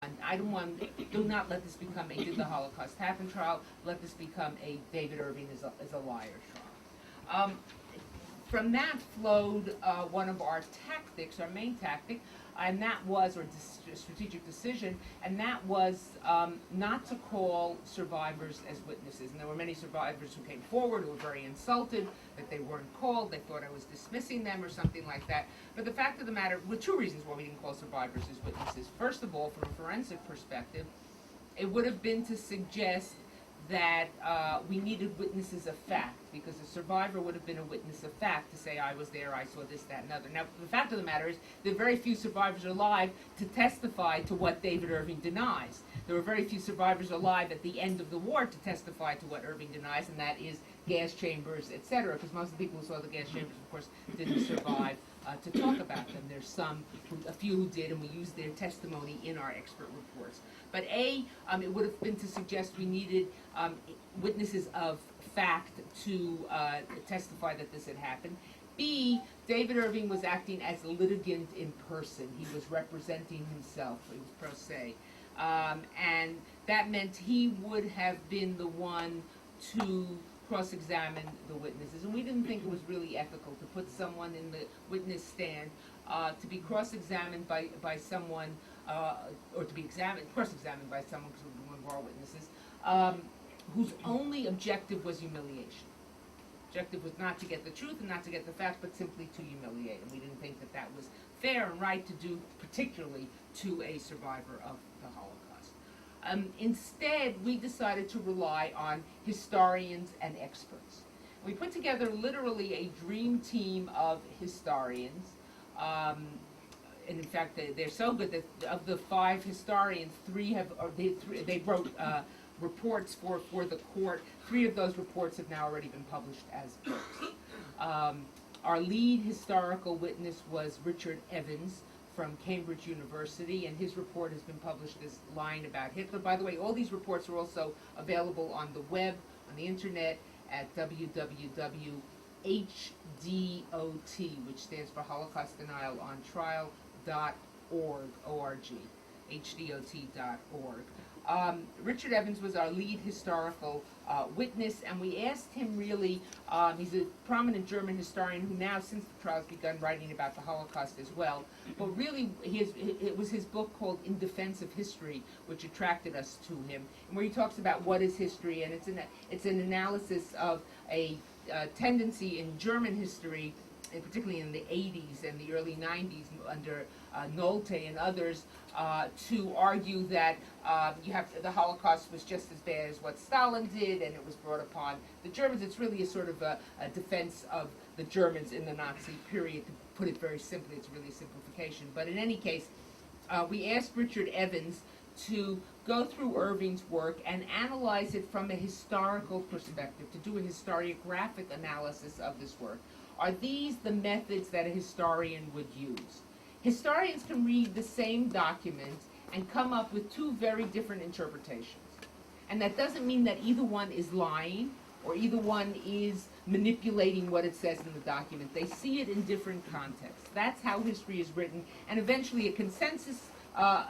Do not let this become a Did the Holocaust Happen trial. Let this become a David Irving is a liar trial. From that flowed one of our tactics, our main tactic, and that was, or strategic decision, and that was not to call survivors as witnesses. And there were many survivors who came forward who were very insulted that they weren't called. They thought I was dismissing them or something like that. But the fact of the matter, with two reasons why we didn't call survivors as witnesses. First of all, from a forensic perspective, it would have been to suggest that we needed witnesses of fact, because a survivor would have been a witness of fact to say, I was there, I saw this, that, and other. Now, the fact of the matter is, there are very few survivors alive to testify to what David Irving denies. There were very few survivors alive at the end of the war to testify to what Irving denies, and that is gas chambers, etc., because most of the people who saw the gas chambers, of course, didn't survive to talk about them. There's a few who did, and we used their testimony in our expert reports. But it would have been to suggest we needed witnesses of fact to testify that this had happened. B, David Irving was acting as a litigant in person. He was representing himself. He was pro se. And that meant he would have been the one to cross-examine the witnesses. And we didn't think it was really ethical to put someone in the witness stand to be cross-examined by someone, or to be cross-examined by someone, because we were one of our witnesses, whose only objective was humiliation. Objective was not to get the truth and not to get the facts, but simply to humiliate. And we didn't think that that was fair and right to do, particularly to a survivor of the Holocaust. Instead, we decided to rely on historians and experts. We put together literally a dream team of historians. And in fact, they're so good that of the 5 historians, they wrote reports for the court. 3 of those reports have now already been published as books. Our lead historical witness was Richard Evans from Cambridge University, and his report has been published as Lying About Hitler. By the way, all these reports are also available on the web, on the internet, at www.hdot, which stands for Holocaust Denial on Trial.org, O-R-G, hdot.org. Richard Evans was our lead historical witness, and we asked him really, he's a prominent German historian who now, since the trial, has begun writing about the Holocaust as well, but really it was his book called In Defense of History which attracted us to him, and where he talks about what is history, and it's an analysis of a tendency in German history, and particularly in the 80s and the early 90s under Nolte and others, to argue that the Holocaust was just as bad as what Stalin did, and it was brought upon the Germans. It's really a sort of a defense of the Germans in the Nazi period. To put it very simply, it's really a simplification. But in any case, we asked Richard Evans to go through Irving's work and analyze it from a historical perspective, to do a historiographic analysis of this work. Are these the methods that a historian would use? Historians can read the same document and come up with 2 very different interpretations. And that doesn't mean that either one is lying or either one is manipulating what it says in the document. They see it in different contexts. That's how history is written, and eventually a consensus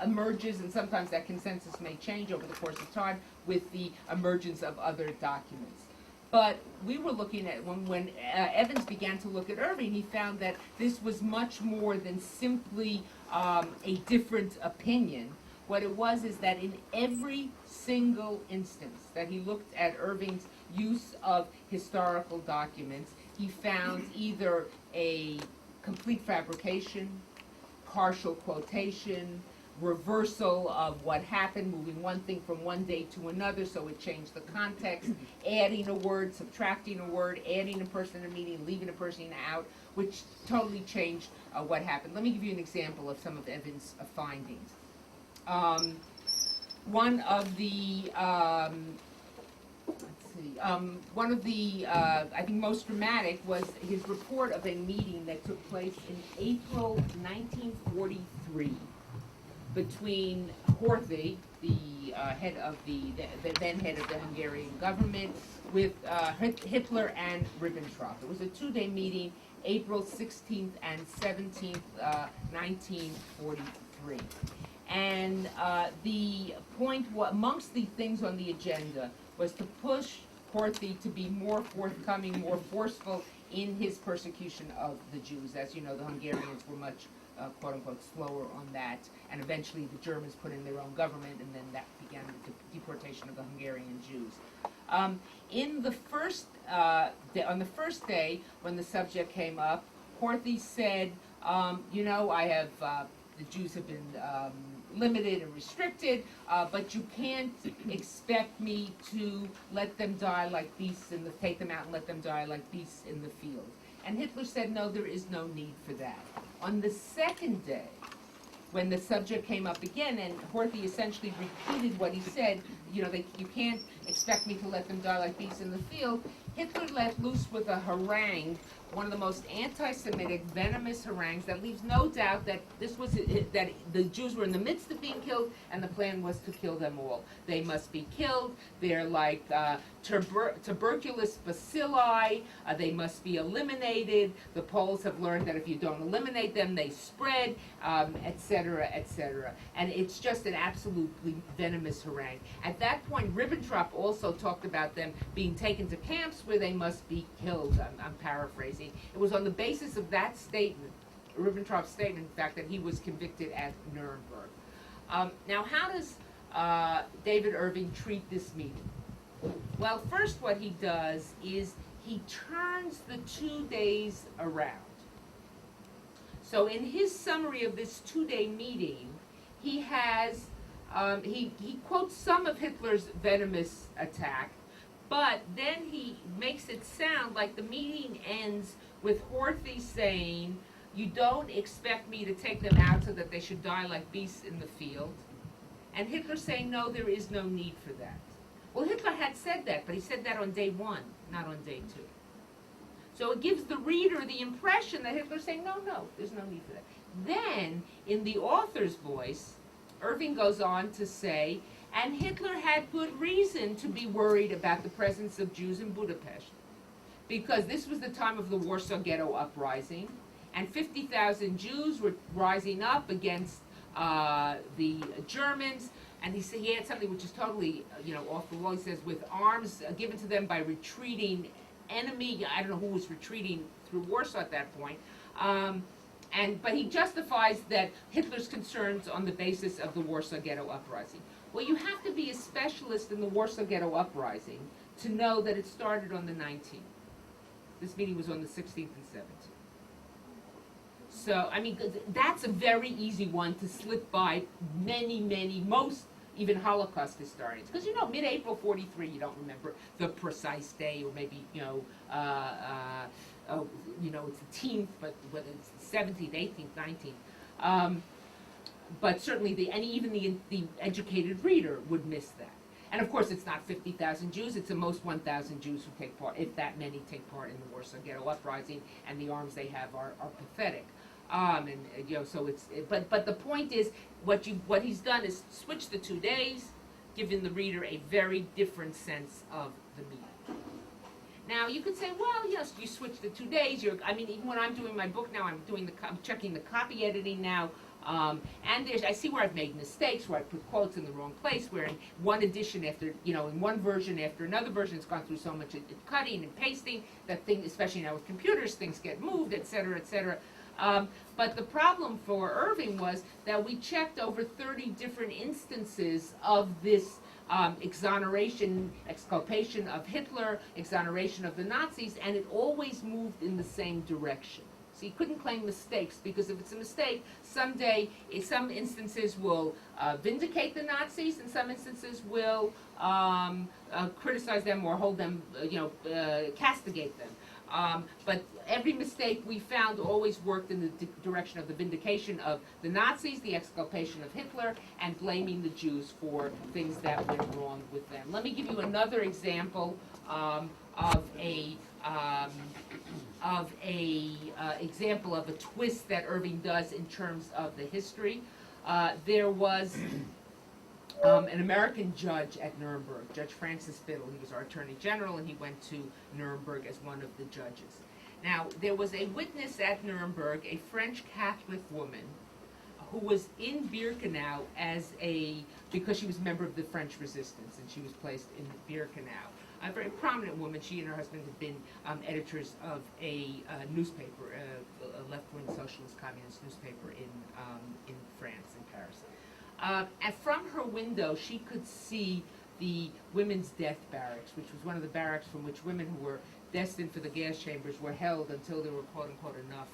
emerges, and sometimes that consensus may change over the course of time with the emergence of other documents. But we were looking at, when Evans began to look at Irving, he found that this was much more than simply a different opinion. What it was is that in every single instance that he looked at Irving's use of historical documents, he found either a complete fabrication, partial quotation, reversal of what happened, moving one thing from one day to another so it changed the context, adding a word, subtracting a word, adding a person in a meeting, leaving a person out, which totally changed what happened. Let me give you an example of some of Evans' findings. One of the I think most dramatic was his report of a meeting that took place in April 1943 between Horthy, the head of the then head of the Hungarian government, with Hitler and Ribbentrop. It was a 2-day meeting, April 16th and 17th, 1943. And the point, amongst the things on the agenda, was to push Horthy to be more forthcoming, more forceful in his persecution of the Jews. As you know, the Hungarians were much, quote-unquote, slower on that, and eventually the Germans put in their own government, and then that began the deportation of the Hungarian Jews. In the first, on the first day, when the subject came up, Horthy said, you know, the Jews have been limited and restricted, but you can't expect me to let them die like beasts take them out and let them die like beasts in the field. And Hitler said, no, there is no need for that. On the second day, when the subject came up again, and Horthy essentially repeated what he said, you know, you can't expect me to let them die like beasts in the field, Hitler let loose with a harangue, one of the most anti-Semitic, venomous harangues that leaves no doubt that that the Jews were in the midst of being killed, and the plan was to kill them all. They must be killed. They're like tuberculous bacilli. They must be eliminated. The Poles have learned that if you don't eliminate them, they spread, etc., etc. And it's just an absolutely venomous harangue. At that point, Ribbentrop also talked about them being taken to camps where they must be killed. I'm paraphrasing. It was on the basis of that statement, Ribbentrop's statement, in fact, that he was convicted at Nuremberg. Now, how does David Irving treat this meeting? Well, first what he does is he turns the 2 days around. So in his summary of this 2-day meeting, he has, he quotes some of Hitler's venomous attack, but then he makes it sound like the meeting ends with Horthy saying, you don't expect me to take them out so that they should die like beasts in the field. And Hitler saying, no, there is no need for that. Well, Hitler had said that, but he said that on day 1, not on day 2. So it gives the reader the impression that Hitler's saying, no, there's no need for that. Then, in the author's voice, Irving goes on to say, and Hitler had good reason to be worried about the presence of Jews in Budapest, because this was the time of the Warsaw Ghetto Uprising, and 50,000 Jews were rising up against the Germans, and he had something which is totally, off the wall. He says, with arms given to them by retreating enemy. I don't know who was retreating through Warsaw at that point. But he justifies that Hitler's concerns on the basis of the Warsaw Ghetto Uprising. Well, you have to be a specialist in the Warsaw Ghetto Uprising to know that it started on the 19th. This meeting was on the 16th and 17th. So, I mean, that's a very easy one to slip by most even Holocaust historians. Because, mid-April 43, you don't remember the precise day, or maybe, it's the 10th, but whether it's the 17th, 18th, 19th. But certainly, even the educated reader would miss that. And of course, it's not 50,000 Jews, it's at most 1,000 Jews who take part, if that many take part in the Warsaw Ghetto Uprising, and the arms they have are pathetic. But the point is, what he's done is switch the 2 days, giving the reader a very different sense of the meeting. Now, you could say, well, yes, you switch the 2 days. Even when I'm doing my book now, I'm checking the copy editing now. And I see where I've made mistakes, where I put quotes in the wrong place, where in one edition in one version after another version, it's gone through so much cutting and pasting that especially now with computers, things get moved, et cetera, et cetera. But the problem for Irving was that we checked over 30 different instances of this exculpation of Hitler, exoneration of the Nazis, and it always moved in the same direction. So you couldn't claim mistakes, because if it's a mistake, someday, in some instances, will vindicate the Nazis, and some instances will criticize them or hold them, castigate them. But every mistake we found always worked in the direction of the vindication of the Nazis, the exculpation of Hitler, and blaming the Jews for things that went wrong with them. Let me give you another example of example of a twist that Irving does in terms of the history. There was an American judge at Nuremberg, Judge Francis Biddle. He was our Attorney General, and he went to Nuremberg as one of the judges. Now, there was a witness at Nuremberg, a French Catholic woman, who was in Birkenau because she was a member of the French resistance, and she was placed in Birkenau. A very prominent woman. She and her husband had been editors of a newspaper, a left-wing socialist communist newspaper in France, in Paris. And from her window, she could see the women's death barracks, which was one of the barracks from which women who were destined for the gas chambers were held until there were quote-unquote enough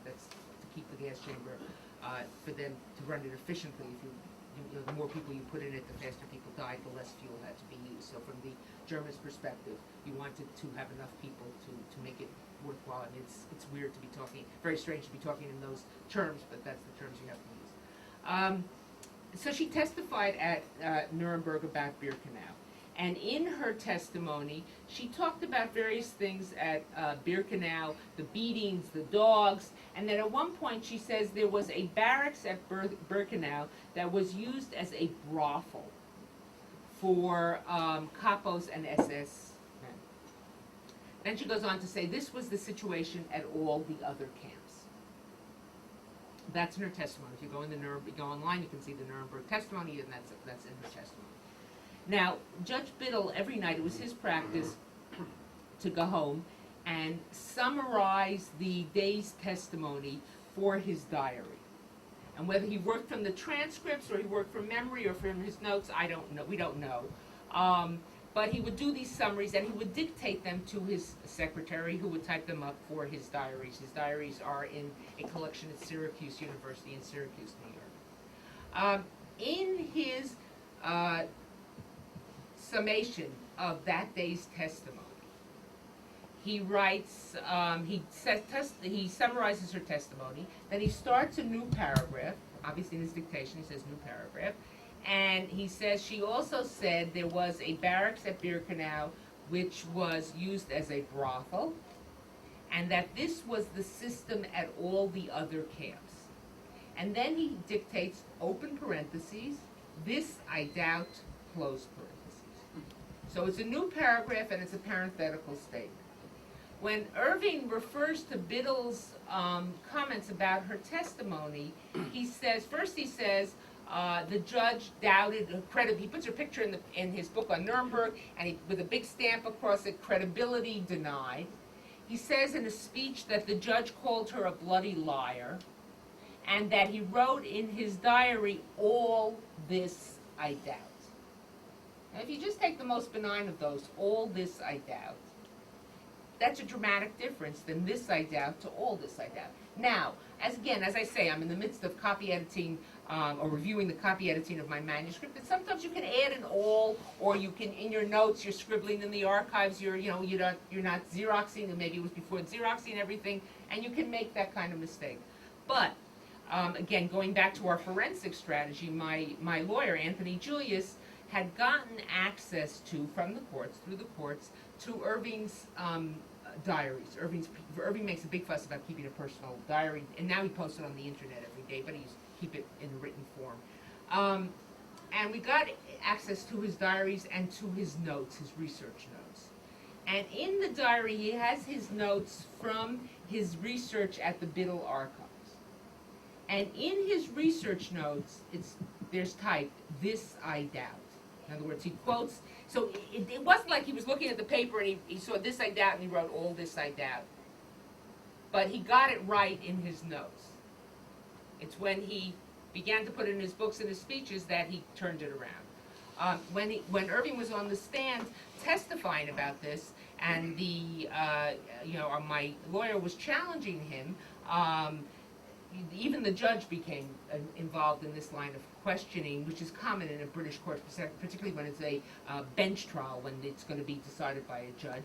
that's to keep the gas chamber for them to run it efficiently. The more people you put in it, the faster people died, the less fuel had to be used. So from the Germans' perspective, you wanted to have enough people to make it worthwhile. I mean, it's weird to be talking, very strange to be talking in those terms, but that's the terms you have to use. So she testified at Nuremberg about Birkenau. And in her testimony, she talked about various things at Birkenau, the beatings, the dogs, and then at one point she says there was a barracks at Birkenau that was used as a brothel for capos and SS men. Then she goes on to say this was the situation at all the other camps. That's in her testimony. If you go go online, you can see the Nuremberg testimony, and that's in her testimony. Now, Judge Biddle, every night, it was his practice to go home and summarize the day's testimony for his diary. And whether he worked from the transcripts or he worked from memory or from his notes, I don't know. We don't know. But he would do these summaries and he would dictate them to his secretary, who would type them up for his diaries. His diaries are in a collection at Syracuse University in Syracuse, New York. In his summation of that day's testimony, he writes, he summarizes her testimony, then he starts a new paragraph, obviously in his dictation he says new paragraph, and he says she also said there was a barracks at Birkenau which was used as a brothel, and that this was the system at all the other camps. And then he dictates, open parentheses, this I doubt, close parentheses. So it's a new paragraph and it's a parenthetical statement. When Irving refers to Biddle's comments about her testimony, he says, the judge doubted her credit. He puts her picture in his book on Nuremberg, and with a big stamp across it, credibility denied. He says in a speech that the judge called her a bloody liar, and that he wrote in his diary, all this I doubt. Now, if you just take the most benign of those, all this I doubt, that's a dramatic difference than this I doubt to all this I doubt. Now, as I say, I'm in the midst of copy editing or reviewing the copy editing of my manuscript, and sometimes you can add an all, or you can, in your notes, you're scribbling in the archives, you're not Xeroxing, and maybe it was before Xeroxing and everything, and you can make that kind of mistake. But again, going back to our forensic strategy, my lawyer, Anthony Julius, had gotten access to, from the courts, through the courts, to Irving's diaries. Irving makes a big fuss about keeping a personal diary, and now he posts it on the internet every day, but he used to keep it in written form. And we got access to his diaries and to his notes, his research notes. And in the diary, he has his notes from his research at the Biddle archives. And in his research notes, there's typed, this I doubt. In other words, he quotes, so it wasn't like he was looking at the paper and he saw this I doubt and he wrote all this I doubt. But he got it right in his notes. It's when he began to put it in his books and his speeches that he turned it around. When Irving was on the stand testifying about this, and my lawyer was challenging him, even the judge became involved in this line of questioning, which is common in a British court, particularly when it's a bench trial, when it's going to be decided by a judge.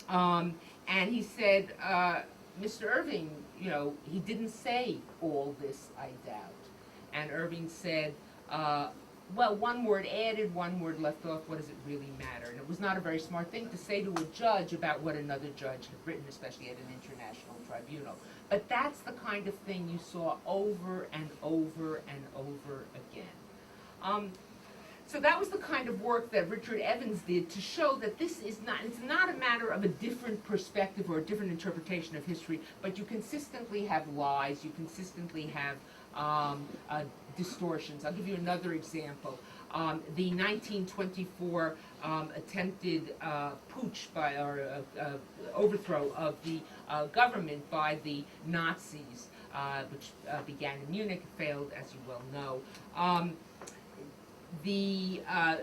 And he said, Mr. Irving, he didn't say all this I doubt. And Irving said, well, one word added, one word left off, what does it really matter? And it was not a very smart thing to say to a judge about what another judge had written, especially at an international tribunal. But that's the kind of thing you saw over and over and over again. So that was the kind of work that Richard Evans did to show that it's not a matter of a different perspective or a different interpretation of history, but you consistently have lies, you consistently have distortions. I'll give you another example. The 1924 attempted putsch overthrow of the government by the Nazis, which began in Munich, failed, as you well know.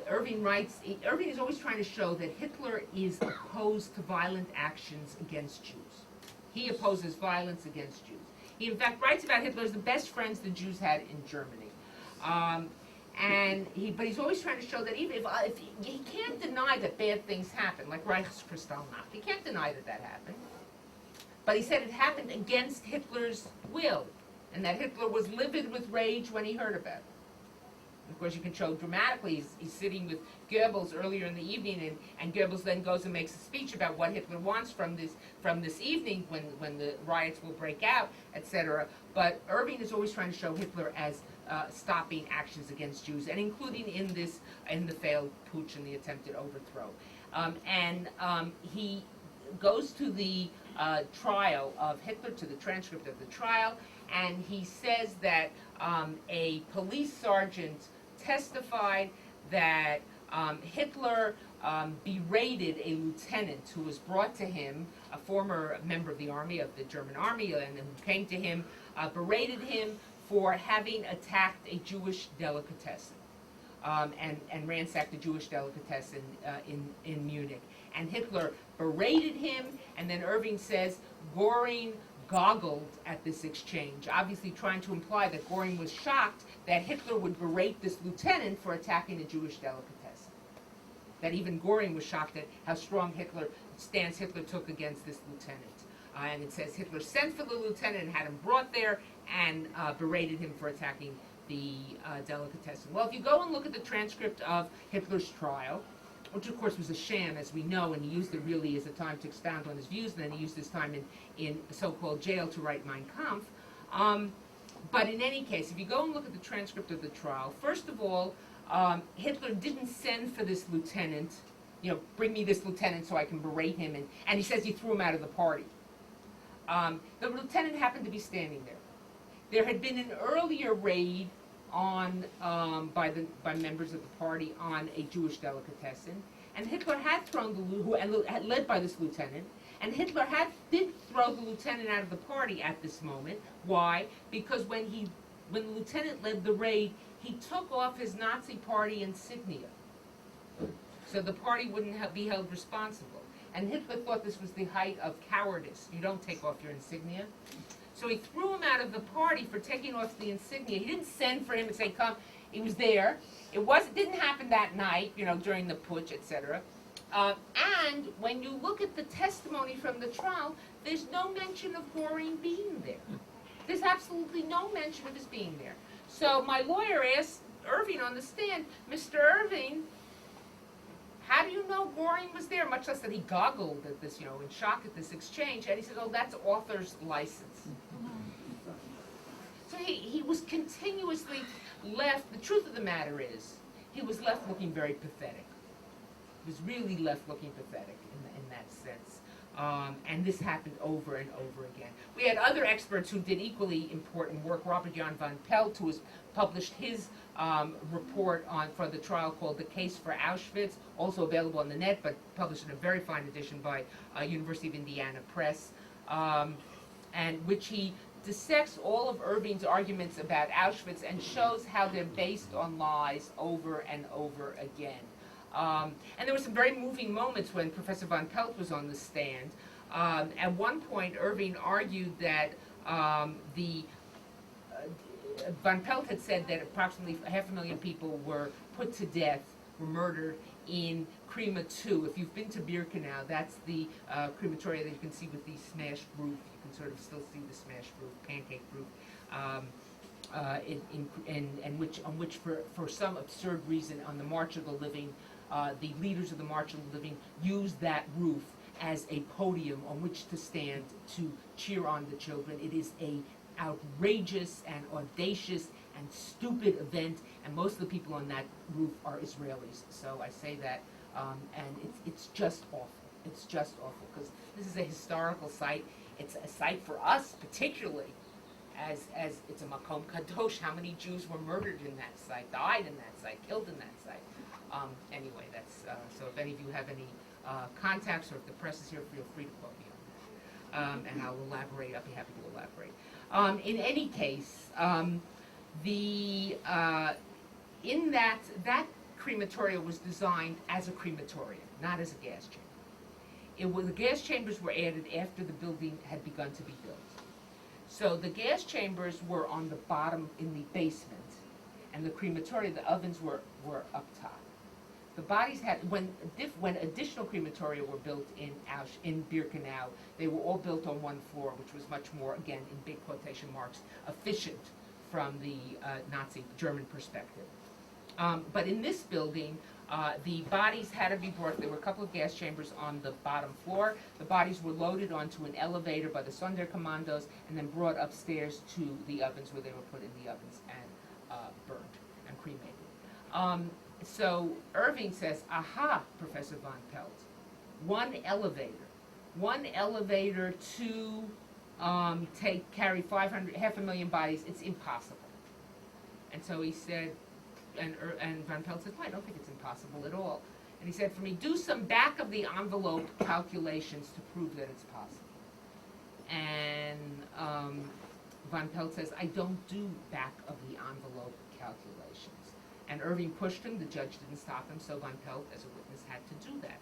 Irving writes, Irving is always trying to show that Hitler is opposed to violent actions against Jews. He opposes violence against Jews. He, in fact, writes about Hitler as the best friends the Jews had in Germany. But he's always trying to show that even if he can't deny that bad things happen, like Reichskristallnacht. He can't deny that that happened. But he said it happened against Hitler's will, and that Hitler was livid with rage when he heard about it. Of course, you can show dramatically, he's sitting with Goebbels earlier in the evening, and Goebbels then goes and makes a speech about what Hitler wants from this evening when the riots will break out, etc. But Irving is always trying to show Hitler as stopping actions against Jews, and including in the failed putsch and the attempted overthrow. He goes to the trial of Hitler, to the transcript of the trial, and he says that a police sergeant testified that Hitler berated a lieutenant who was brought to him, a former member of the army, of the German army, and who came to him, berated him for having attacked a Jewish delicatessen and ransacked a Jewish delicatessen in Munich. And Hitler berated him, and then Irving says Göring goggled at this exchange, obviously trying to imply that Göring was shocked that Hitler would berate this lieutenant for attacking a Jewish delicatessen. That even Göring was shocked at how strong stance Hitler took against this lieutenant. And it says Hitler sent for the lieutenant and had him brought there and berated him for attacking the delicatessen. Well, if you go and look at the transcript of Hitler's trial, which of course was a sham, as we know, and he used it really as a time to expound on his views, and then he used his time in so-called jail to write Mein Kampf. But in any case, if you go and look at the transcript of the trial, first of all, Hitler didn't send for this lieutenant, bring me this lieutenant so I can berate him, and he says he threw him out of the party. The lieutenant happened to be standing there. There had been an earlier raid by members of the party on a Jewish delicatessen, and Hitler had led by this lieutenant, and Hitler did throw the lieutenant out of the party at this moment. Why? Because when the lieutenant led the raid, he took off his Nazi party insignia, so the party wouldn't be held responsible. And Hitler thought this was the height of cowardice. You don't take off your insignia. So he threw him out of the party for taking off the insignia. He didn't send for him and say, come. He was there. It didn't happen that night, during the putsch, etc. And when you look at the testimony from the trial, there's no mention of Göring being there. There's absolutely no mention of his being there. So my lawyer asked Irving on the stand, Mr. Irving, how do you know Göring was there? Much less that he goggled at this, in shock at this exchange. And he said, oh, that's author's license. So he was continuously left, the truth of the matter is, he was left looking very pathetic. He was really left looking pathetic in that sense. And this happened over and over again. We had other experts who did equally important work. Robert Jan van Pelt, who has published his report for the trial called The Case for Auschwitz, also available on the net, but published in a very fine edition by University of Indiana Press, and which he dissects all of Irving's arguments about Auschwitz and shows how they're based on lies over and over again. And there were some very moving moments when Professor Van Pelt was on the stand. At one point, Irving argued that Van Pelt had said that approximately 500,000 people were put to death, were murdered in Crema 2. If you've been to Birkenau, that's the crematoria that you can see with the smashed roof. You can sort of still see the smashed roof, pancake roof. On which for some absurd reason, on the March of the Living, the leaders of the March of the Living used that roof as a podium on which to stand to cheer on the children. It is a outrageous and audacious and stupid event, and most of the people on that roof are Israelis. So I say that, and it's just awful. It's just awful, because this is a historical site. It's a site for us, particularly, as it's a Makom Kadosh, how many Jews were murdered in that site, died in that site, killed in that site. Anyway, that's so if any of you have any contacts or if the press is here, feel free to quote me on that. And I'll elaborate. I'll be happy to elaborate. In any case, in that crematorium was designed as a crematorium, not as a gas chamber. The gas chambers were added after the building had begun to be built. So the gas chambers were on the bottom in the basement, and the crematorium, the ovens were up top. The bodies had, when additional crematoria were built in Birkenau, they were all built on one floor, which was much more, again, in big quotation marks, efficient from the Nazi German perspective. But in this building, the bodies had to be brought. There were a couple of gas chambers on the bottom floor. The bodies were loaded onto an elevator by the Sonderkommandos and then brought upstairs to the ovens where they were put in the ovens and burned and cremated. So Irving says, aha, Professor von Pelt, one elevator to carry 500,000 bodies, it's impossible. And so he said, and von Pelt said, well, I don't think it's impossible at all. And he said, for me, do some back-of-the-envelope calculations to prove that it's possible. And von Pelt says, I don't do back-of-the-envelope calculations. And Irving pushed him. The judge didn't stop him, so von Pelt, as a witness, had to do that.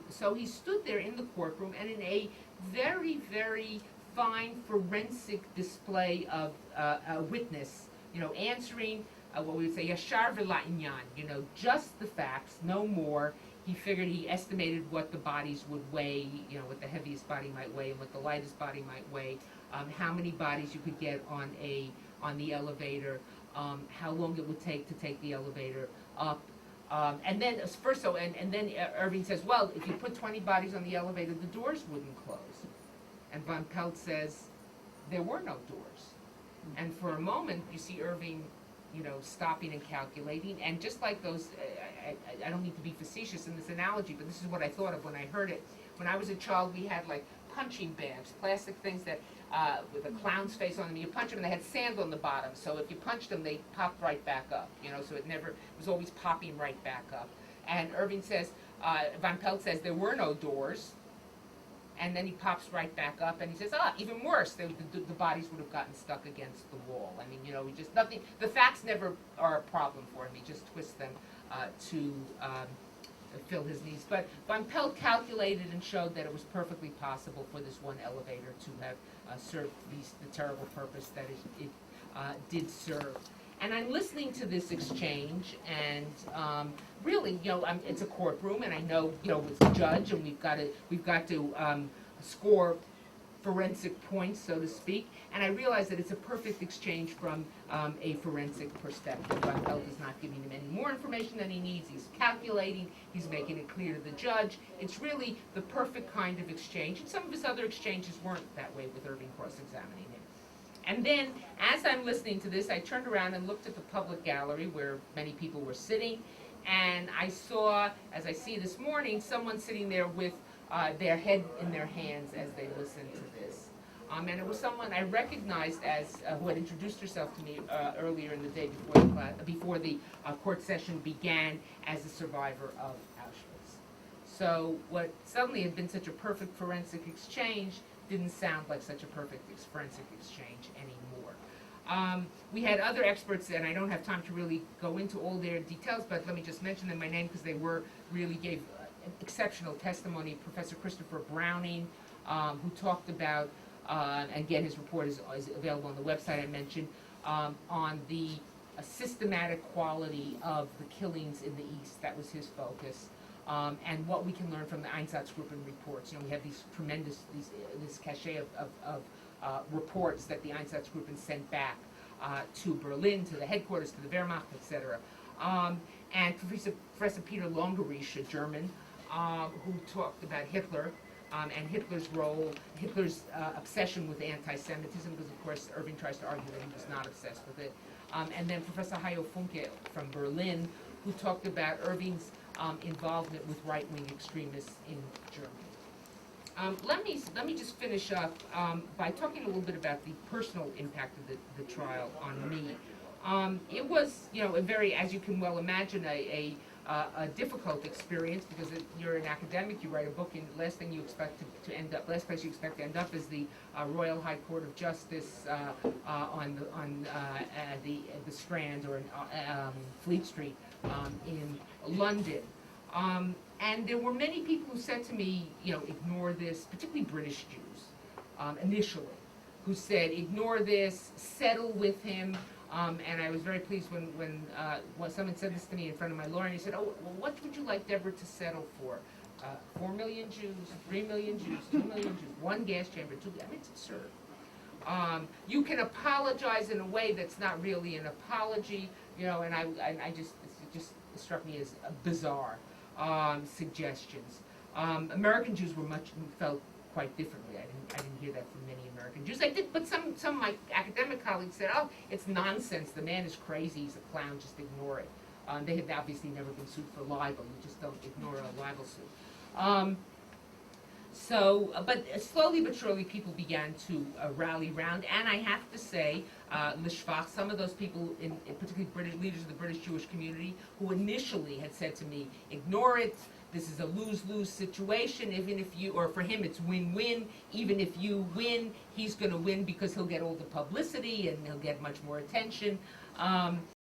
So he stood there in the courtroom, and in a very, very fine forensic display of a witness, answering what we would say, yashar v'la'inyan, just the facts, no more. He figured, he estimated what the bodies would weigh, what the heaviest body might weigh and what the lightest body might weigh, how many bodies you could get on the elevator, how long it would take to take the elevator up. And then Irving says, well, if you put 20 bodies on the elevator, the doors wouldn't close. And von Pelt says, there were no doors. And for a moment, you see Irving, stopping and calculating. And just like those, I don't need to be facetious in this analogy, but this is what I thought of when I heard it. When I was a child, we had like punching bags, plastic things that, with a clown's face on them. You punch them and they had sand on the bottom. So if you punched them, they popped right back up, so it was always popping right back up. And Irving says, von Pelt says, there were no doors. And then he pops right back up, and he says, even worse, the bodies would have gotten stuck against the wall. I mean, just nothing, the facts never are a problem for him. He just twists them to fill his needs. But von Pelt calculated and showed that it was perfectly possible for this one elevator to have served the terrible purpose that it did serve. And I'm listening to this exchange, and really, it's a courtroom, and I know, it's the judge, and we've got to score forensic points, so to speak. And I realize that it's a perfect exchange from a forensic perspective. Von Pelt is not giving him any more information than he needs. He's calculating. He's making it clear to the judge. It's really the perfect kind of exchange. And some of his other exchanges weren't that way with Irving cross-examining him. And then, as I'm listening to this, I turned around and looked at the public gallery where many people were sitting, and I saw, as I see this morning, someone sitting there with their head in their hands as they listened to this. And it was someone I recognized as who had introduced herself to me earlier in the day before the court session began as a survivor of Auschwitz. So what suddenly had been such a perfect forensic exchange didn't sound like such a perfect forensic exchange anymore. We had other experts, and I don't have time to really go into all their details, but let me just mention them by name because they really gave exceptional testimony. Professor Christopher Browning, who talked about, and again, his report is available on the website I mentioned, on the systematic quality of the killings in the East. That was his focus. And what we can learn from the Einsatzgruppen reports. We have these tremendous, this cachet of reports that the Einsatzgruppen sent back to Berlin, to the headquarters, to the Wehrmacht, etc. And Professor Peter Longerich, a German, who talked about Hitler and Hitler's role, Hitler's obsession with anti-Semitism, because of course Irving tries to argue that he was not obsessed with it. And then Professor Hayo Funke from Berlin, who talked about Irving's involvement with right-wing extremists in Germany. Let me just finish up by talking a little bit about the personal impact of the trial on me. It was, a very, as you can well imagine, a difficult experience because you're an academic, you write a book, and the last thing you expect to end up, last place you expect to end up is the Royal High Court of Justice on the Strand or in, Fleet Street in London. And there were many people who said to me, ignore this, particularly British Jews, initially, who said, ignore this, settle with him. And I was very pleased when someone said this to me in front of my lawyer, and he said, oh, well, what would you like Deborah to settle for? 4 million Jews, 3 million Jews, 2 million Jews, 1 gas chamber, 2, I mean, it's absurd. You can apologize in a way that's not really an apology, and it just struck me as bizarre suggestions. American Jews felt quite differently. I didn't hear that from many American Jews. I did, but some of my academic colleagues said, "Oh, it's nonsense. The man is crazy. He's a clown. Just ignore it." They had obviously never been sued for libel. You just don't ignore a libel suit. But slowly but surely, people began to rally round, and I have to say, Lipstadt, some of those people, in particularly leaders of the British Jewish community, who initially had said to me, "Ignore it. This is a lose-lose situation. Even if or for him, it's win-win. Even if you win, he's going to win because he'll get all the publicity and he'll get much more attention."